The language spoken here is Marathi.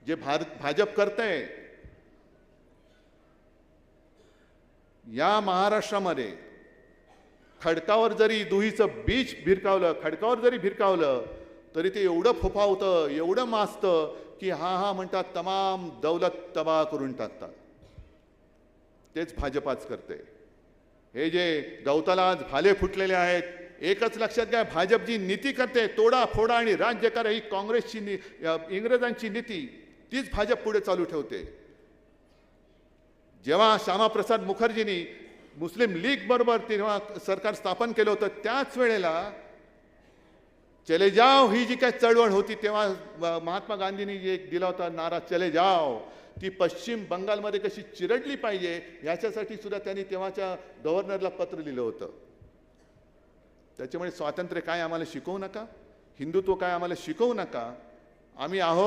जे भाजप करतंय या महाराष्ट्रामध्ये खडकावर जरी दुहीचं बीज भिरकावलं, खडकावर जरी भिरकावलं तरी ते एवढं फोफावतं, एवढं माजतं की हा म्हणतात तमाम दौलत तबाह करून टाकतात. तेच भाजप आज करते. हे जे गवताला आज भाले फुटलेले आहेत, एकच लक्षात घ्या, भाजप जी नीती करते तोडा फोडा आणि राज्य करा, ही काँग्रेसची इंग्रजांची नीती तीच भाजप पुढे चालू ठेवते. जेव्हा श्यामाप्रसाद मुखर्जींनी मुस्लिम लीग बरोबर तेव्हा सरकार स्थापन केलं होतं, त्याच वेळेला चले जाओ ही जी काय चळवळ होती तेव्हा महात्मा गांधींनी जे दिला होता नारा चले जाओ, ती पश्चिम बंगालमध्ये कशी चिरडली पाहिजे याच्यासाठी सुद्धा त्यांनी तेव्हाच्या गव्हर्नरला पत्र लिहिलं होतं. त्याच्यामुळे स्वातंत्र्य काय आम्हाला शिकवू नका, हिंदुत्व काय आम्हाला शिकवू नका. आम्ही आहोत